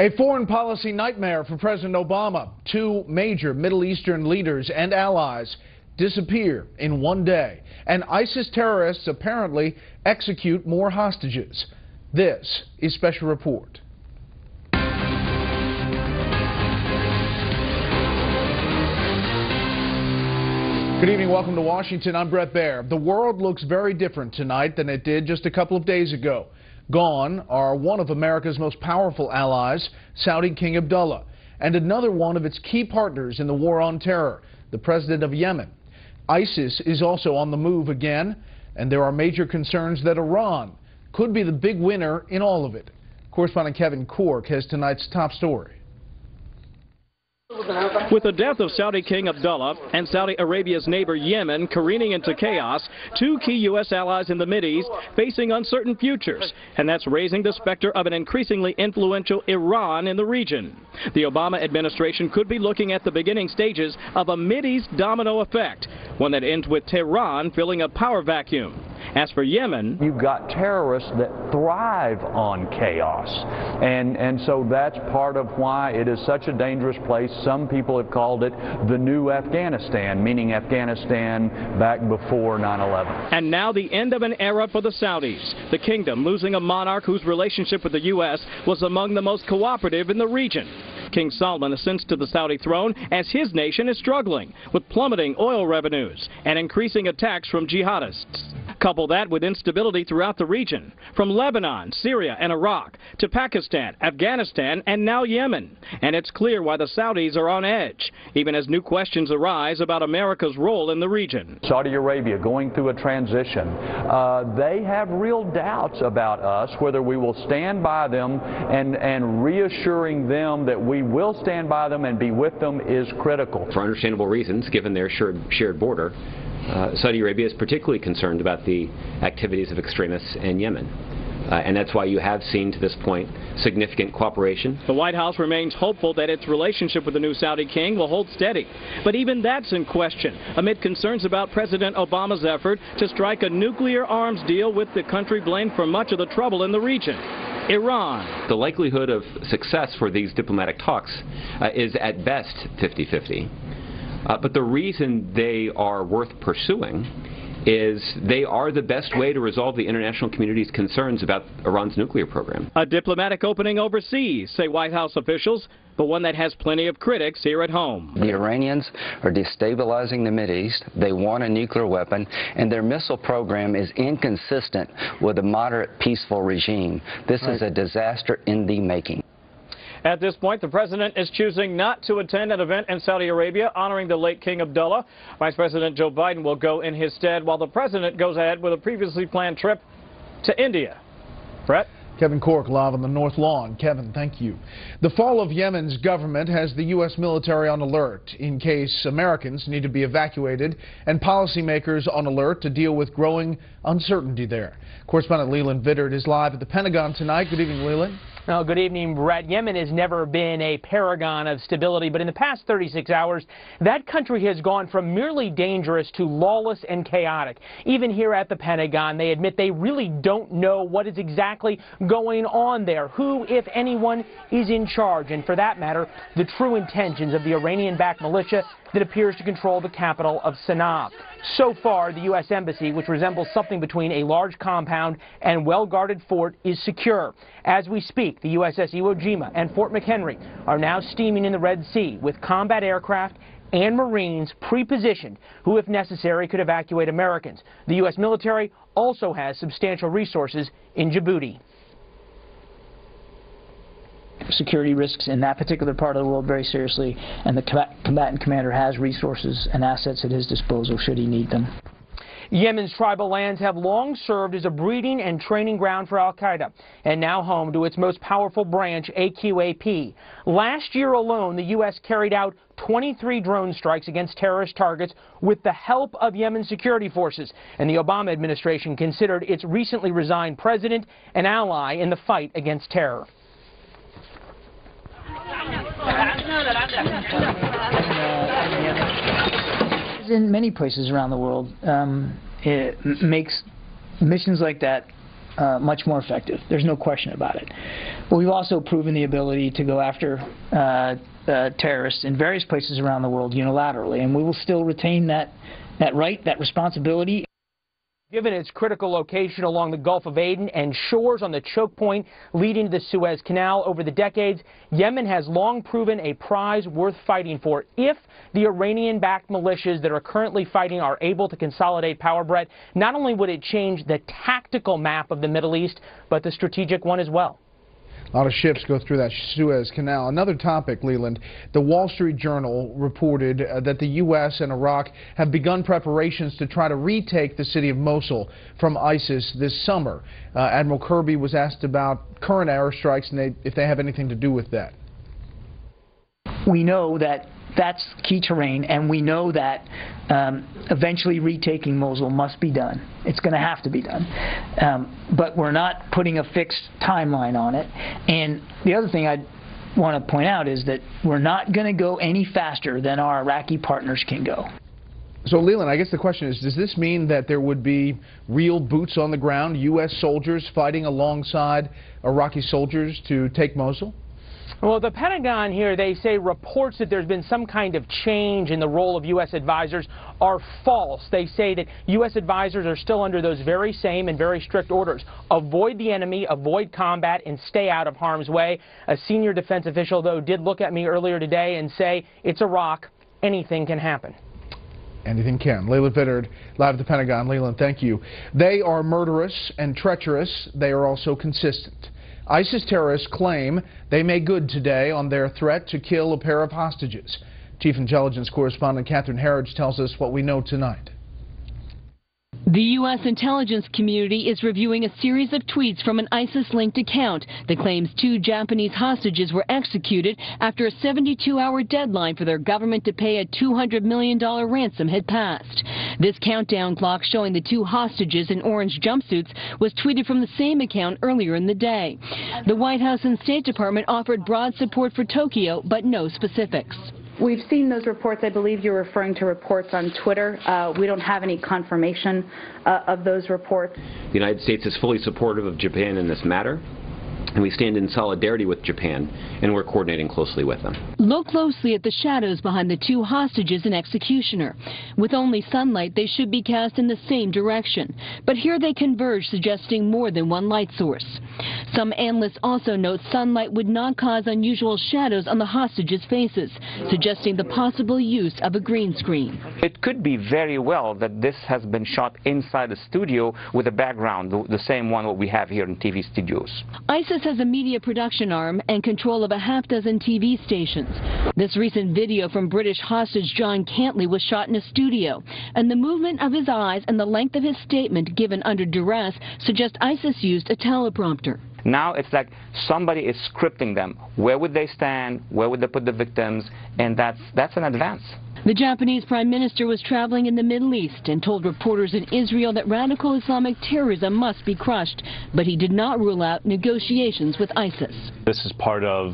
A foreign policy nightmare for President Obama. Two major Middle Eastern leaders and allies disappear in one day, and ISIS terrorists apparently execute more hostages. This is Special Report. Good evening, welcome to Washington. I'm Brett Baer. The world looks very different tonight than it did just a couple of days ago. Gone are one of America's most powerful allies, Saudi King Abdullah, and another one of its key partners in the war on terror, the president of Yemen. ISIS is also on the move again, and there are major concerns that Iran could be the big winner in all of it. Correspondent Kevin Cork has tonight's top story. With the death of Saudi King Abdullah and Saudi Arabia's neighbor Yemen careening into chaos, two key U.S. allies in the Mideast facing uncertain futures, and that's raising the specter of an increasingly influential Iran in the region. The Obama administration could be looking at the beginning stages of a Mideast domino effect, one that ends with Tehran filling a power vacuum. As for Yemen, you've got terrorists that thrive on chaos, and so that's part of why it is such a dangerous place. Some people have called it the new Afghanistan, meaning Afghanistan back before 9/11. And now the end of an era for the Saudis, the kingdom losing a monarch whose relationship with the U.S. was among the most cooperative in the region. King Salman ascends to the Saudi throne as his nation is struggling with plummeting oil revenues and increasing attacks from jihadists. Couple that with instability throughout the region, from Lebanon, Syria, and Iraq to Pakistan, Afghanistan, and now Yemen. And it's clear why the Saudis are on edge, even as new questions arise about America's role in the region. Saudi Arabia going through a transition. They have real doubts about us, whether we will stand by them, and reassuring them that we will stand by them and be with them is critical. For understandable reasons, given their shared border, Saudi Arabia is particularly concerned about the activities of extremists in Yemen. And that's why you have seen to this point significant cooperation. The White House remains hopeful that its relationship with the new Saudi king will hold steady. But even that's in question amid concerns about President Obama's effort to strike a nuclear arms deal with the country blamed for much of the trouble in the region. Iran. The likelihood of success for these diplomatic talks is at best 50-50. But the reason they are worth pursuing is they are the best way to resolve the international community's concerns about Iran's nuclear program. A diplomatic opening overseas, say White House officials, but one that has plenty of critics here at home. The Iranians are destabilizing the Mideast. They want a nuclear weapon, and their missile program is inconsistent with a moderate, peaceful regime. This is a disaster in the making. At this point, the president is choosing not to attend an event in Saudi Arabia honoring the late King Abdullah. Vice President Joe Biden will go in his stead, while the president goes ahead with a previously planned trip to India. Brett? Kevin Cork live on the North Lawn. Kevin, thank you. The fall of Yemen's government has the U.S. military on alert in case Americans need to be evacuated, and policymakers on alert to deal with growing uncertainty there. Correspondent Leland Vittert is live at the Pentagon tonight. Good evening, Leland. Well, good evening, Brett. Yemen has never been a paragon of stability, but in the past 36 hours, that country has gone from merely dangerous to lawless and chaotic. Even here at the Pentagon, they admit they really don't know what is exactly going on there, who, if anyone, is in charge, and for that matter, the true intentions of the Iranian-backed militia that appears to control the capital of Sana'a. So far, the U.S. Embassy, which resembles something between a large compound and well-guarded fort, is secure. As we speak, the USS Iwo Jima and Fort McHenry are now steaming in the Red Sea with combat aircraft and Marines pre-positioned who, if necessary, could evacuate Americans. The U.S. military also has substantial resources in Djibouti. Security risks in that particular part of the world very seriously, and the combatant commander has resources and assets at his disposal should he need them. Yemen's tribal lands have long served as a breeding and training ground for al-Qaeda, and now home to its most powerful branch, AQAP. Last year alone, the U.S. carried out 23 drone strikes against terrorist targets with the help of Yemen security forces, and the Obama administration considered its recently resigned president an ally in the fight against terror. In many places around the world, it makes missions like that much more effective. There's no question about it. But we've also proven the ability to go after terrorists in various places around the world unilaterally, and we will still retain that right, that responsibility. Given its critical location along the Gulf of Aden and shores on the choke point leading to the Suez Canal over the decades, Yemen has long proven a prize worth fighting for. If the Iranian-backed militias that are currently fighting are able to consolidate power, Brett, not only would it change the tactical map of the Middle East, but the strategic one as well. A lot of ships go through that Suez Canal. Another topic, Leland, the Wall Street Journal reported that the U.S. and Iraq have begun preparations to try to retake the city of Mosul from ISIS this summer. Admiral Kirby was asked about current airstrikes and if they have anything to do with that. We know that that's key terrain, and we know that eventually retaking Mosul must be done. It's going to have to be done. But we're not putting a fixed timeline on it. And the other thing I'd want to point out is that we're not going to go any faster than our Iraqi partners can go. So, Leland, I guess the question is, does this mean that there would be real boots on the ground, U.S. soldiers fighting alongside Iraqi soldiers to take Mosul? Well, the Pentagon here, they say reports that there's been some kind of change in the role of U.S. advisors are false. They say that U.S. advisors are still under those very same and very strict orders. Avoid the enemy, avoid combat, and stay out of harm's way. A senior defense official, though, did look at me earlier today and say, it's Iraq, anything can happen. Anything can. Leland Vittert, live at the Pentagon. Leland, thank you. They are murderous and treacherous. They are also consistent. ISIS terrorists claim they made good today on their threat to kill a pair of hostages. Chief Intelligence Correspondent Catherine Herridge tells us what we know tonight. The U.S. intelligence community is reviewing a series of tweets from an ISIS-linked account that claims 2 Japanese hostages were executed after a 72-hour deadline for their government to pay a $200 million ransom had passed. This countdown clock showing the 2 hostages in orange jumpsuits was tweeted from the same account earlier in the day. The White House and State Department offered broad support for Tokyo, but no specifics. We've seen those reports. I believe you're referring to reports on Twitter. We don't have any confirmation of those reports. The United States is fully supportive of Japan in this matter, and we stand in solidarity with Japan, and we're coordinating closely with them. Look closely at the shadows behind the 2 hostages and executioner. With only sunlight, they should be cast in the same direction. But here they converge, suggesting more than one light source. Some analysts also note sunlight would not cause unusual shadows on the hostages' faces, suggesting the possible use of a green screen. It could be very well that this has been shot inside a studio with a background, the same one what we have here in TV studios. ISIS has a media production arm and control of a half-dozen TV stations. This recent video from British hostage John Cantley was shot in a studio, and the movement of his eyes and the length of his statement given under duress suggest ISIS used a teleprompter. Now it's like somebody is scripting them. Where would they stand? Where would they put the victims? And that's an advance. The Japanese Prime Minister was traveling in the Middle East and told reporters in Israel that radical Islamic terrorism must be crushed, but he did not rule out negotiations with ISIS. This is part of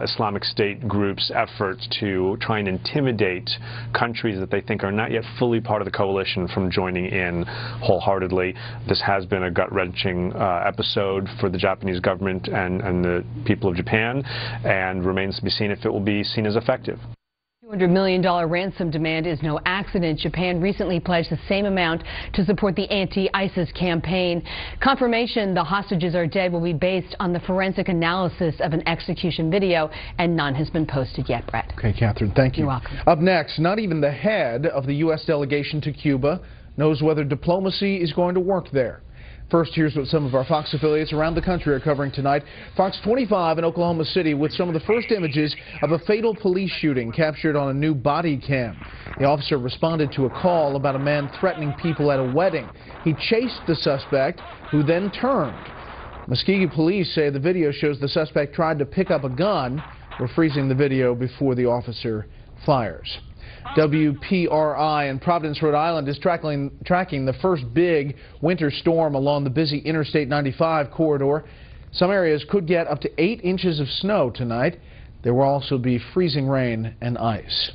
Islamic State groups' efforts to try and intimidate countries that they think are not yet fully part of the coalition from joining in wholeheartedly. This has been a gut-wrenching episode for the Japanese government and the people of Japan, and remains to be seen if it will be seen as effective. $200 million ransom demand is no accident. Japan recently pledged the same amount to support the anti-ISIS campaign. Confirmation the hostages are dead will be based on the forensic analysis of an execution video, and none has been posted yet, Brett. Okay, Catherine, thank you. You're welcome. Up next, not even the head of the U.S. delegation to Cuba knows whether diplomacy is going to work there. First, here's what some of our Fox affiliates around the country are covering tonight. Fox 25 in Oklahoma City with some of the first images of a fatal police shooting captured on a new body cam. The officer responded to a call about a man threatening people at a wedding. He chased the suspect, who then turned. Muskogee police say the video shows the suspect tried to pick up a gun. We're freezing the video before the officer fires. WPRI in Providence, Rhode Island is tracking the first big winter storm along the busy Interstate 95 corridor. Some areas could get up to 8 inches of snow tonight. There will also be freezing rain and ice.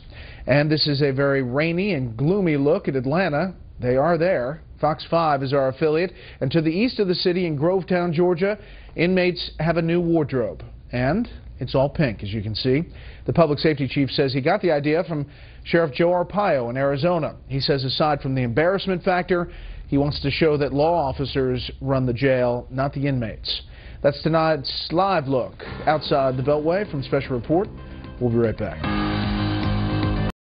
And this is a very rainy and gloomy look at Atlanta. They are there. Fox 5 is our affiliate. And to the east of the city in Grovetown, Georgia, inmates have a new wardrobe. And it's all pink, as you can see. The public safety chief says he got the idea from Sheriff Joe Arpaio in Arizona. He says aside from the embarrassment factor, he wants to show that law officers run the jail, not the inmates. That's tonight's live look outside the Beltway from Special Report. We'll be right back.